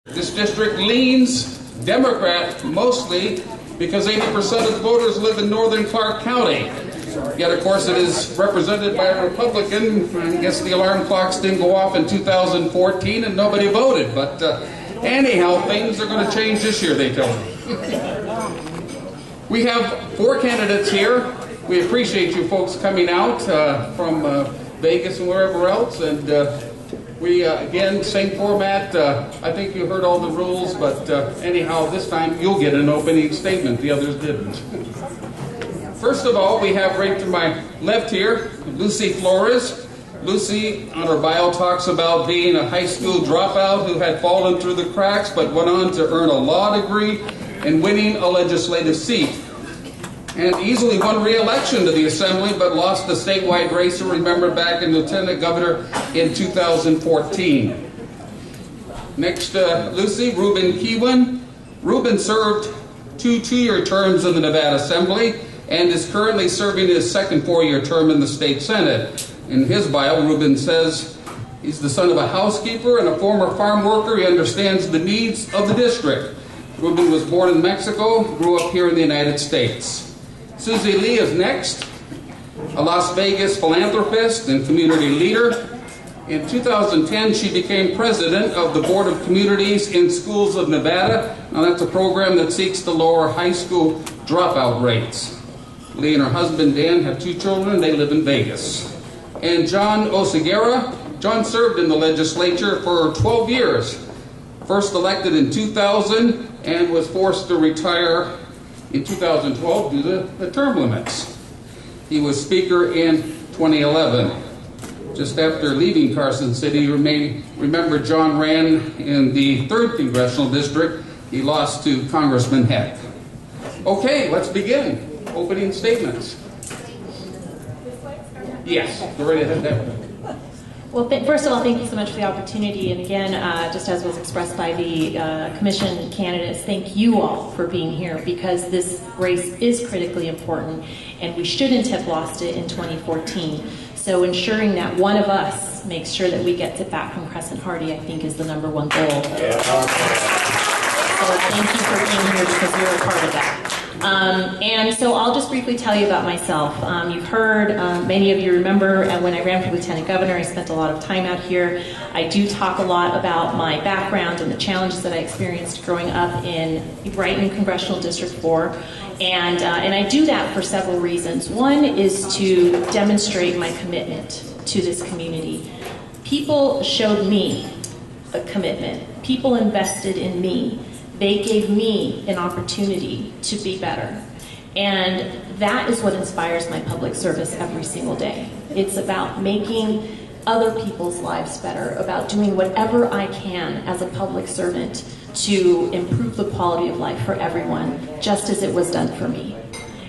This district leans Democrat mostly because 80% of the voters live in northern Clark County. Yet, of course, it is represented by a Republican. I guess the alarm clocks didn't go off in 2014 and nobody voted. But anyhow, things are going to change this year, they tell me. We have 4 candidates here. We appreciate you folks coming out from Vegas and wherever else. And we, again, same format. I think you heard all the rules, but anyhow, this time you'll get an opening statement. The others didn't. First of all, we have right to my left here, Lucy Flores. Lucy, on her bio, talks about being a high school dropout who had fallen through the cracks, but went on to earn a law degree and winning a legislative seat. And easily won re-election to the Assembly, but lost the statewide race, remember, back in Lieutenant Governor in 2014. Next, Lucy, Ruben Kihuen. Ruben served 2 two-year terms in the Nevada Assembly and is currently serving his second 4-year term in the State Senate. In his bio, Ruben says he's the son of a housekeeper and a former farm worker. He understands the needs of the district. Ruben was born in Mexico, grew up here in the United States. Susie Lee is next, a Las Vegas philanthropist and community leader. In 2010, she became president of the Board of Communities in Schools of Nevada. Now, that's a program that seeks to lower high school dropout rates. Lee and her husband, Dan, have 2 children. They live in Vegas. And John Oceguera. John served in the legislature for 12 years. First elected in 2000 and was forced to retire in 2012 due to the term limits. He was Speaker in 2011. Just after leaving Carson City, you may remember John ran in the 3rd Congressional District. He lost to Congressman Heck. Okay, let's begin. Opening statements. Yes, go right ahead there. Well, first of all, thank you so much for the opportunity. And again, just as was expressed by the commission candidates, thank you all for being here, because this race is critically important and we shouldn't have lost it in 2014. So ensuring that one of us makes sure that we get it back from Crescent Hardy, I think, is the #1 goal. Yeah. So thank you for being here, because you're a part of that. And so I'll just briefly tell you about myself. You've heard, many of you remember when I ran for Lieutenant Governor, I spent a lot of time out here. I do talk a lot about my background and the challenges that I experienced growing up right in Congressional District 4. And I do that for several reasons. One is to demonstrate my commitment to this community. People showed me a commitment. People invested in me. They gave me an opportunity to be better. And that is what inspires my public service every single day. It's about making other people's lives better, about doing whatever I can as a public servant to improve the quality of life for everyone, just as it was done for me.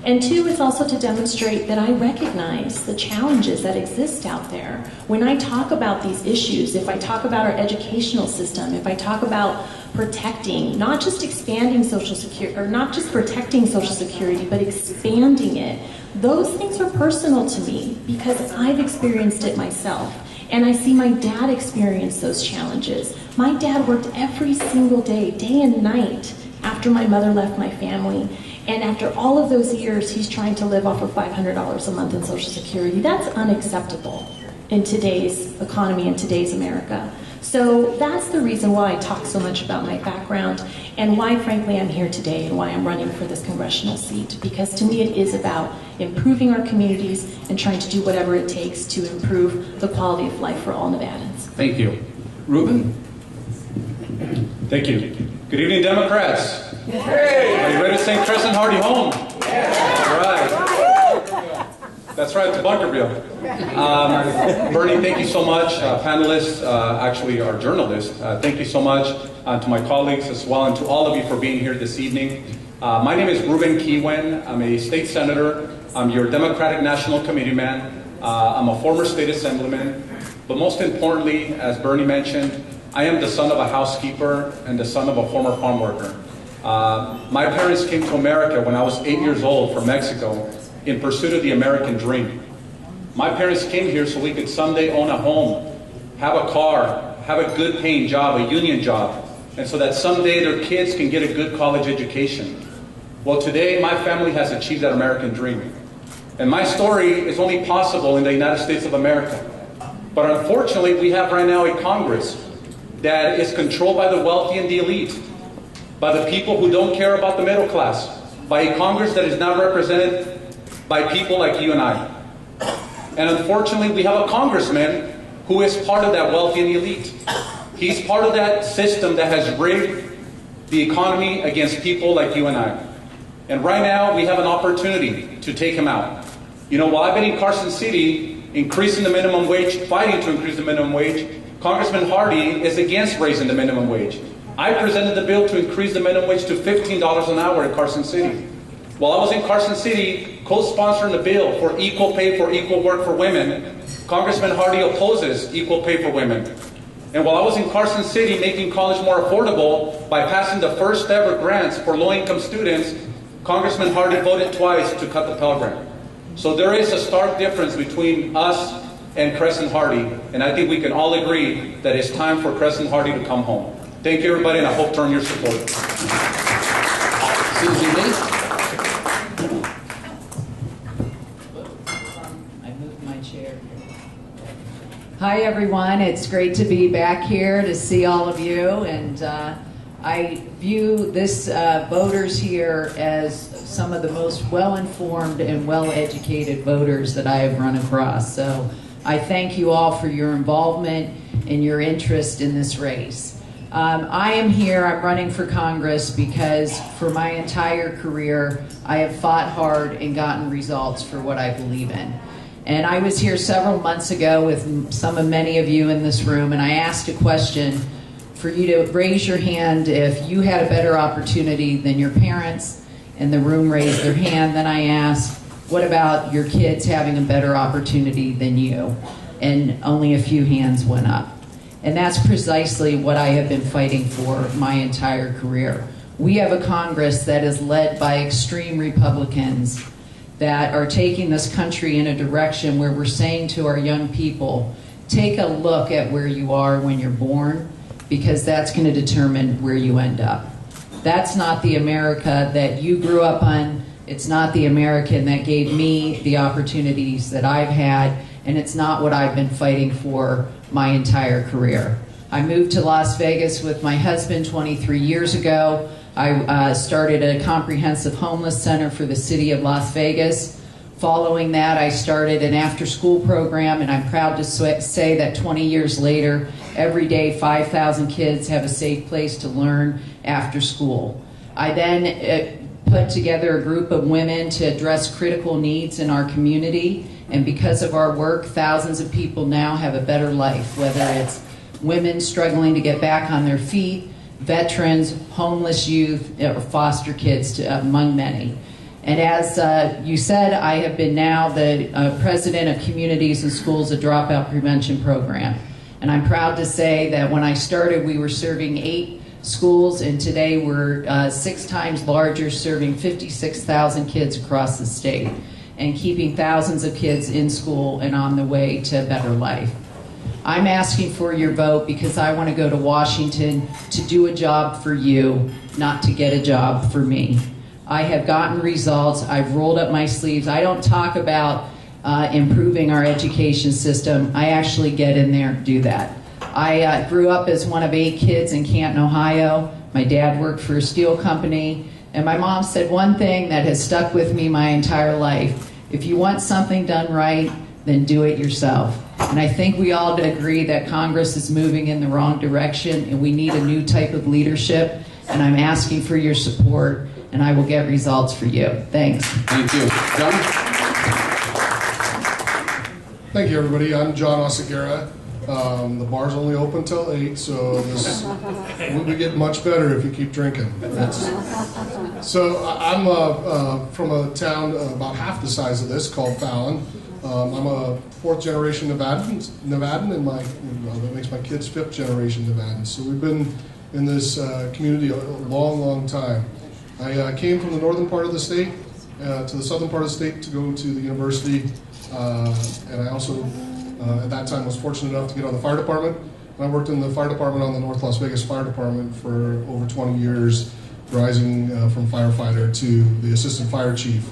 And 2, it's also to demonstrate that I recognize the challenges that exist out there. When I talk about these issues, if I talk about our educational system, if I talk about protecting, not just expanding Social Security, or not just protecting Social Security, but expanding it, those things are personal to me because I've experienced it myself. And I see my dad experience those challenges. My dad worked every single day, day and night, after my mother left my family. And after all of those years, he's trying to live off of $500 a month in Social Security. That's unacceptable in today's economy, in today's America. So that's the reason why I talk so much about my background and why, frankly, I'm here today and why I'm running for this congressional seat. Because to me, it is about improving our communities and trying to do whatever it takes to improve the quality of life for all Nevadans. Thank you. Ruben? Thank you. Good evening, Democrats. Hey. Are you ready to sing Crescent Hardy home? Yeah. All right. That's right, to Bunkerville. Bernie, thank you so much. Panelists, actually our journalists, thank you so much. To my colleagues as well, and to all of you for being here this evening. My name is Ruben Kihuen. I'm a state senator. I'm your Democratic National Committee man. I'm a former state assemblyman. But most importantly, as Bernie mentioned, I am the son of a housekeeper and the son of a former farm worker. My parents came to America when I was 8 years old from Mexico in pursuit of the American dream. My parents came here so we could someday own a home, have a car, have a good paying job, a union job, and so that someday their kids can get a good college education. Well, today my family has achieved that American dream. And my story is only possible in the United States of America. But unfortunately, we have right now a Congress that is controlled by the wealthy and the elite, by the people who don't care about the middle class, by a Congress that is not represented by people like you and I. And unfortunately, we have a congressman who is part of that wealthy and elite. He's part of that system that has rigged the economy against people like you and I. And right now, we have an opportunity to take him out. You know, while I've been in Carson City, increasing the minimum wage, fighting to increase the minimum wage, Congressman Hardy is against raising the minimum wage. I presented the bill to increase the minimum wage to $15 an hour in Carson City. While I was in Carson City, co-sponsoring the bill for equal pay for equal work for women, Congressman Hardy opposes equal pay for women. And while I was in Carson City making college more affordable by passing the first ever grants for low-income students, Congressman Hardy voted twice to cut the Pell Grant. So there is a stark difference between us and Crescent Hardy, and I think we can all agree that it's time for Crescent Hardy to come home. Thank you, everybody, and I hope to earn your support. Susie Lee. I moved my chair. Hi, everyone. It's great to be back here to see all of you, and I view this voters here as some of the most well-informed and well-educated voters that I have run across. So I thank you all for your involvement and your interest in this race. I am here, I'm running for Congress because for my entire career, I have fought hard and gotten results for what I believe in. And I was here several months ago with many of you in this room, and I asked a question for you to raise your hand if you had a better opportunity than your parents, and the room raised their hand. Then I asked, what about your kids having a better opportunity than you? And only a few hands went up. And that's precisely what I have been fighting for my entire career. We have a Congress that is led by extreme Republicans that are taking this country in a direction where we're saying to our young people, take a look at where you are when you're born, because that's going to determine where you end up. That's not the America that you grew up on. It's not the American that gave me the opportunities that I've had, and it's not what I've been fighting for my entire career. I moved to Las Vegas with my husband 23 years ago. I started a comprehensive homeless center for the city of Las Vegas. Following that, I started an after-school program, and I'm proud to say that 20 years later, every day 5,000 kids have a safe place to learn after school. I then put together a group of women to address critical needs in our community, and because of our work, thousands of people now have a better life, whether it's women struggling to get back on their feet, veterans, homeless youth, or foster kids, among many. And as you said, I have been now the president of Communities and Schools, a Dropout Prevention Program. And I'm proud to say that when I started, we were serving 8 schools, and today we're 6 times larger, serving 56,000 kids across the state, and keeping thousands of kids in school and on the way to a better life. I'm asking for your vote because I want to go to Washington to do a job for you, not to get a job for me. I have gotten results. I've rolled up my sleeves. I don't talk about improving our education system. I actually get in there and do that. I grew up as one of 8 kids in Canton, Ohio. My dad worked for a steel company. And my mom said one thing that has stuck with me my entire life. If you want something done right, then do it yourself. And I think we all agree that Congress is moving in the wrong direction, and we need a new type of leadership. And I'm asking for your support, and I will get results for you. Thanks. Thank you. John? Thank you, everybody. I'm John Oceguera. The bar's only open till 8, so this will get much better if you keep drinking. So I'm from a town about half the size of this called Fallon. I'm a 4th generation Nevadan, and that makes my kids 5th generation Nevadan. So we've been in this community a long, long time. I came from the northern part of the state to the southern part of the state to go to the university, and I also at that time was fortunate enough to get on the fire department, I worked in the fire department on the North Las Vegas Fire Department for over 20 years, rising from firefighter to the assistant fire chief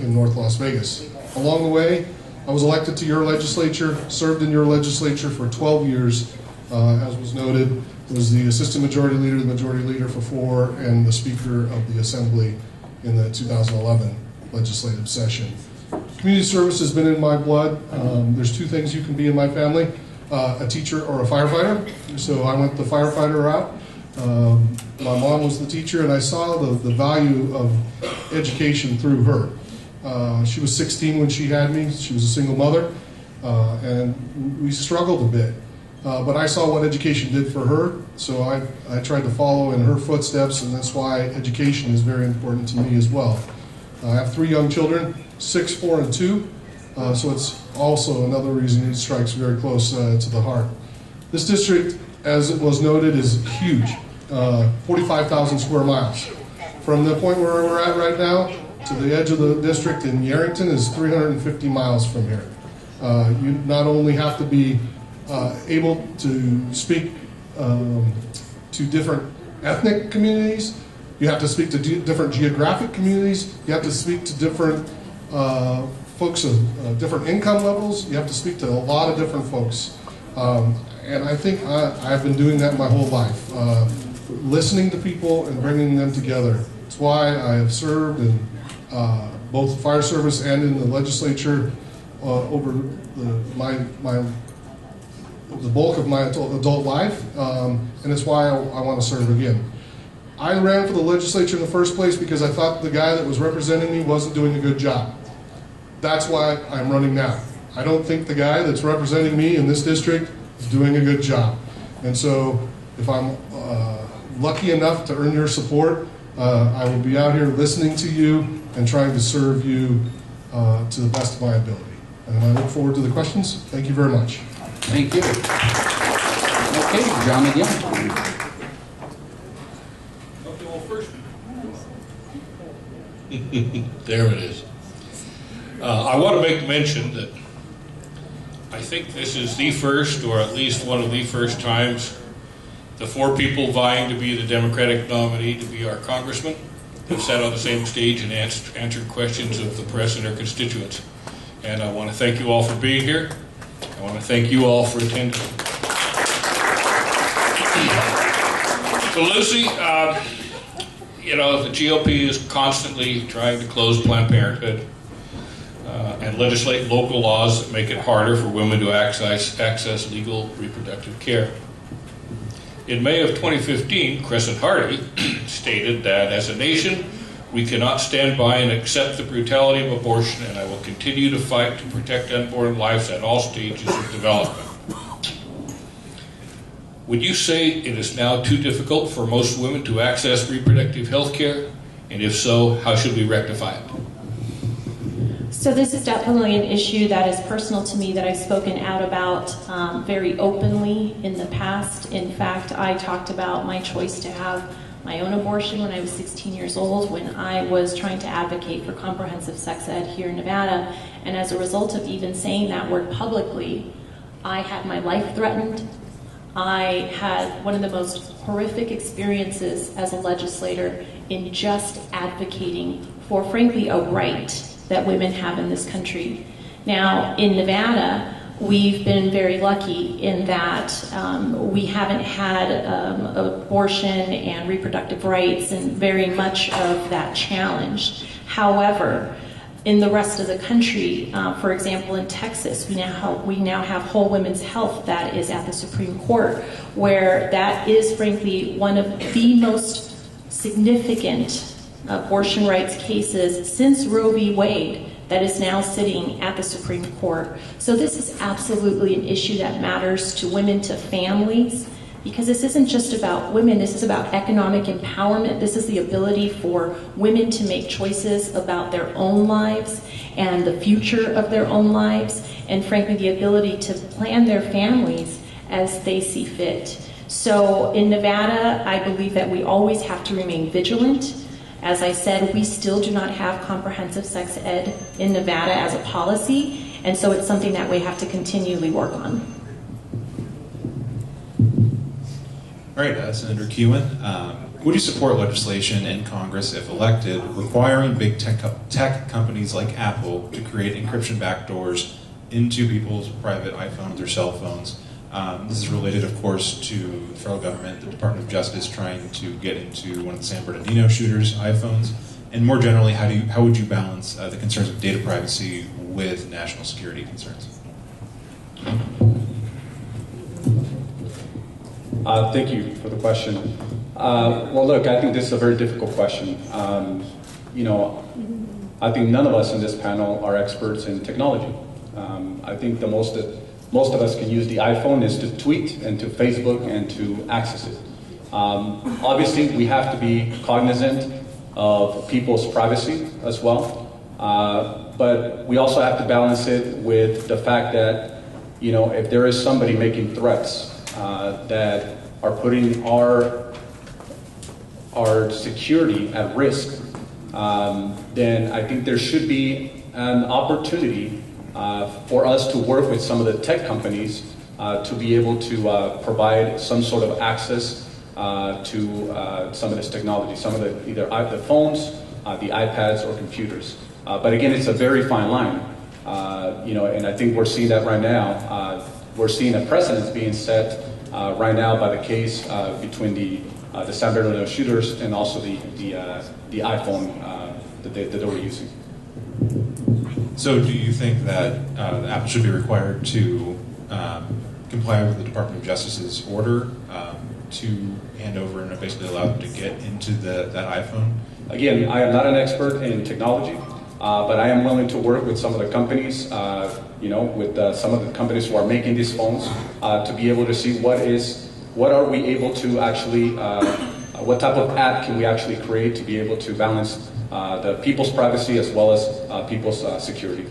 in North Las Vegas. Along the way, I was elected to your legislature, served in your legislature for 12 years, as was noted, was the assistant majority leader, the majority leader for 4, and the speaker of the assembly in the 2011 legislative session. Community service has been in my blood. There's 2 things you can be in my family, a teacher or a firefighter. So I went the firefighter route. My mom was the teacher, and I saw the value of education through her. She was 16 when she had me. She was a single mother, and we struggled a bit. But I saw what education did for her, so I tried to follow in her footsteps, and that's why education is very important to me as well. I have 3 young children, 6, 4, and 2, so it's also another reason it strikes very close to the heart. This district, as it was noted, is huge, 45,000 square miles. From the point where we're at right now to the edge of the district in Yerington is 350 miles from here. You not only have to be able to speak to different ethnic communities, you have to speak to different geographic communities, you have to speak to different folks of different income levels, you have to speak to a lot of different folks. And I think I've been doing that my whole life, listening to people and bringing them together. It's why I have served in both the fire service and in the legislature over the bulk of my adult life, and it's why I want to serve again. I ran for the legislature in the first place because I thought the guy that was representing me wasn't doing a good job. That's why I'm running now. I don't think the guy that's representing me in this district is doing a good job. And so if I'm lucky enough to earn your support, I will be out here listening to you and trying to serve you to the best of my ability. And I look forward to the questions. Thank you very much. Thank you. Okay, John again. There it is. I want to make mention that I think this is the first, or at least one of the first times, the 4 people vying to be the Democratic nominee to be our congressman have sat on the same stage and answered questions of the press and their constituents. And I want to thank you all for being here. I want to thank you all for attending. So Lucy, you know, the GOP is constantly trying to close Planned Parenthood and legislate local laws that make it harder for women to access legal reproductive care. In May of 2015, Crescent Hardy stated that as a nation, we cannot stand by and accept the brutality of abortion, and I will continue to fight to protect unborn lives at all stages of development. Would you say it is now too difficult for most women to access reproductive health care? And if so, how should we rectify it? So this is definitely an issue that is personal to me, that I've spoken out about very openly in the past. In fact, I talked about my choice to have my own abortion when I was 16 years old, when I was trying to advocate for comprehensive sex ed here in Nevada. And as a result of even saying that word publicly, I had my life threatened. I had one of the most horrific experiences as a legislator in just advocating for, frankly, a right that women have in this country. Now, in Nevada, we've been very lucky in that we haven't had abortion and reproductive rights and very much of that challenged. However, in the rest of the country, for example, in Texas, we now have whole women's health that is at the Supreme Court, where that is, frankly, one of the most significant abortion rights cases since Roe v. Wade that is now sitting at the Supreme Court. So this is absolutely an issue that matters to women, to families, because this isn't just about women, this is about economic empowerment. This is the ability for women to make choices about their own lives and the future of their own lives, and frankly, the ability to plan their families as they see fit. So in Nevada, I believe that we always have to remain vigilant. As I said, we still do not have comprehensive sex ed in Nevada as a policy, and so it's something that we have to continually work on. All right, Senator Kihuen, would you support legislation in Congress, if elected, requiring big tech companies like Apple to create encryption backdoors into people's private iPhones or cell phones? This is related, of course, to the federal government, the Department of Justice trying to get into one of the San Bernardino shooters' iPhones. And more generally, how would you balance the concerns of data privacy with national security concerns? Thank you for the question. Well, look, I think this is a very difficult question. I think none of us in this panel are experts in technology. I think the most of us can use the iPhone is to tweet and to Facebook and to access it. Obviously, we have to be cognizant of people's privacy as well, but we also have to balance it with the fact that, if there is somebody making threats that are putting our security at risk, then I think there should be an opportunity for us to work with some of the tech companies to be able to provide some sort of access to some of this technology, some of either the phones, the iPads, or computers. But again, it's a very fine line, and I think we're seeing that right now. We're seeing a precedent being set right now by the case between the San Bernardino shooters and also the iPhone that they were using. So do you think that Apple should be required to comply with the Department of Justice's order to hand over and basically allow them to get into that iPhone? Again, I am not an expert in technology, but I am willing to work with some of the companies, with some of the companies who are making these phones, to be able to see what are we able to actually, what type of app can we actually create to be able to balance the people's privacy as well as people's security.